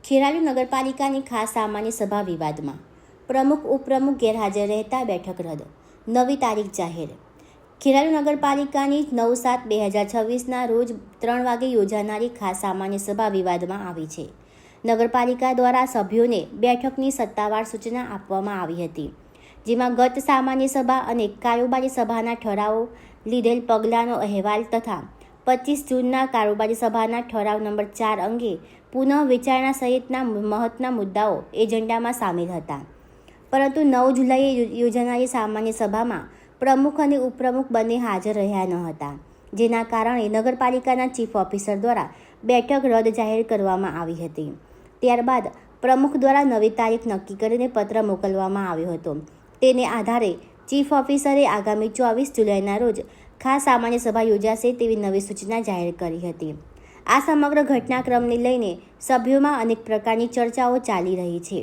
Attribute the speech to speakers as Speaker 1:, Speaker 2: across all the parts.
Speaker 1: ખેરાલુ નગરપાલિકાની ખાસ સામાન્ય સભા વિવાદમાં પ્રમુખ ઉપપ્રમુખ ગેરહાજર રહેતા બેઠક રદ, નવી તારીખ જાહેર. ખેરાલુ નગરપાલિકાની 9/7/2026ના રોજ 3 વાગે યોજાનારી ખાસ સામાન્ય સભા વિવાદમાં આવી છે. નગરપાલિકા દ્વારા સભ્યોને બેઠકની સત્તાવાર સૂચના આપવામાં આવી હતી, જેમાં ગત સામાન્ય સભા અને કારોબારી સભાના ઠરાવો, લીધેલ પગલાંનો અહેવાલ તથા 25 જૂનના કારોબારી સભાના ઠરાવ નંબર 4 અંગે પુનઃ વિચારણા સહિતના મહત્વના મુદ્દાઓ એજન્ડામાં સામેલ હતા. પરંતુ 9 જુલાઈએ યોજાનારી સામાન્ય સભામાં પ્રમુખ અને ઉપપ્રમુખ બંને હાજર રહ્યા ન હતા, જેના કારણે નગરપાલિકાના ચીફ ઓફિસર દ્વારા બેઠક રદ જાહેર કરવામાં આવી હતી. ત્યારબાદ પ્રમુખ દ્વારા નવી તારીખ નક્કી કરીને પત્ર મોકલવામાં આવ્યો હતો. તેને આધારે ચીફ ઓફિસરે આગામી 24 જુલાઈના રોજ ખાસ સામાન્ય સભા યોજાશે તેવી નવી સૂચના જાહેર કરી હતી. આ સમગ્ર ઘટનાક્રમને લઈને સભ્યોમાં અનેક પ્રકારની ચર્ચાઓ ચાલી રહી છે.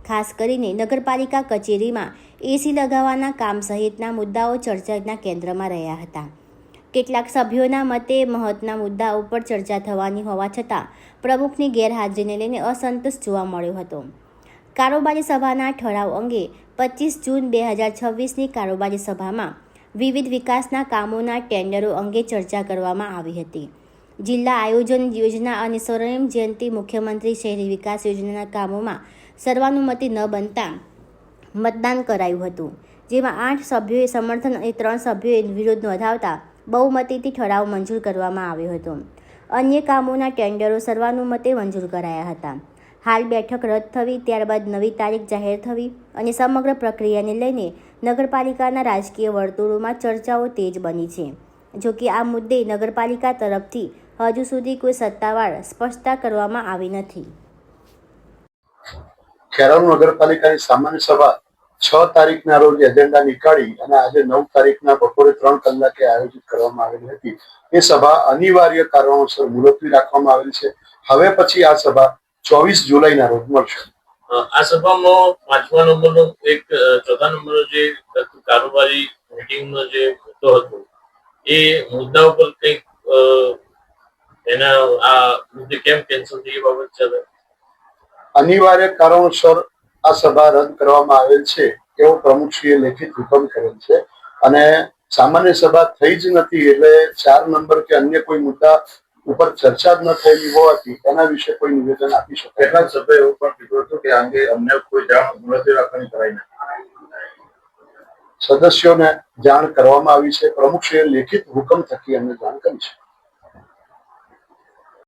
Speaker 1: ખાસ કરીને નગરપાલિકા કચેરીમાં એસી લગાવવાના કામ સહિતના મુદ્દાઓ ચર્ચાના કેન્દ્રમાં રહ્યા હતા. કેટલાક સભ્યોના મતે મહત્વના મુદ્દા ઉપર ચર્ચા થવાની હોવા છતાં પ્રમુખની ગેરહાજરીને લઈને અસંતોષ જોવા મળ્યો હતો. કારોબારી સભાના ઠરાવ અંગે 25 જૂન 2026ની કારોબારી સભામાં વિવિધ વિકાસના કામોના ટેન્ડરો અંગે ચર્ચા કરવામાં આવી હતી. જિલ્લા આયોજન યોજના અને સ્વર્ણિમ જયંતિ મુખ્યમંત્રી શહેરી વિકાસ યોજનાના કામોમાં સર્વાનુમતિ ન બનતા મતદાન કરાયું હતું, જેમાં 8 સભ્યોએ સમર્થન અને 3 સભ્યોએ વિરોધ નોંધાવતા બહુમતીથી ઠરાવ મંજૂર કરવામાં આવ્યો હતો. અન્ય કામોના ટેન્ડરો સર્વાનુમતે મંજૂર કરાયા હતા. હાલ બેઠક રદ થવી, ત્યારબાદ નવી તારીખ જાહેર થવી અને સમગ્ર પ્રક્રિયાને લઈને નગરપાલિકાના રાજકીય વર્તુળોમાં ચર્ચાઓ તેજ બની છે. જોકે આ મુદ્દે નગરપાલિકા તરફથી હજુ સુધી કોઈ સત્તાવાર સ્પષ્ટતા કરવામાં આવી નથી.
Speaker 2: ખેરાલુ નગરપાલિકાની સામાન્ય સભા 6 તારીખના રોજ એજન્ડા નીકાળી અને આજે 9 તારીખના બપોરે 3 કલાકે આયોજિત કરવામાં આવેલી હતી. એ સભા અનિવાર્ય કારણોસર મુલતવી રાખવામાં આવેલી છે. હવે પછી આ સભા 24 જુલાઈના રોજ મળશે.
Speaker 3: આ સભામાં 5મા નંબરનો એક 4થા નંબરનો જે કારોબારી મીટિંગનો જે મુદ્દો હતો એ મુદ્દા ઉપર કંઈક એના આ મુદ્દે કેમ કેન્સલ થઈ બાબત છે.
Speaker 2: અનિવાર્ય કારણોસર આ સભા રદ કરવામાં આવેલ છે એવો પ્રમુખશ્રીએ લેખિત હુકમ કરેલ છે અને સામાન્ય સભા થઈ જ નથી એટલે 4 નંબર કે અન્ય કોઈ મુદ્દા ઉપર ચર્ચા જ ન થયેલી હોવાથી એના વિશે કોઈ નિવેદન આપી શકે.
Speaker 3: કેટલાક સભ્યોએ એવું પણ કીધું હતું કે અંગે અમને કોઈ જાણ મુલતવી રાખવાની કરાઈ નથી.
Speaker 2: સદસ્યોને જાણ કરવામાં આવી છે. પ્રમુખશ્રીએ લેખિત હુકમ થકી અમને જાણ કરી છે.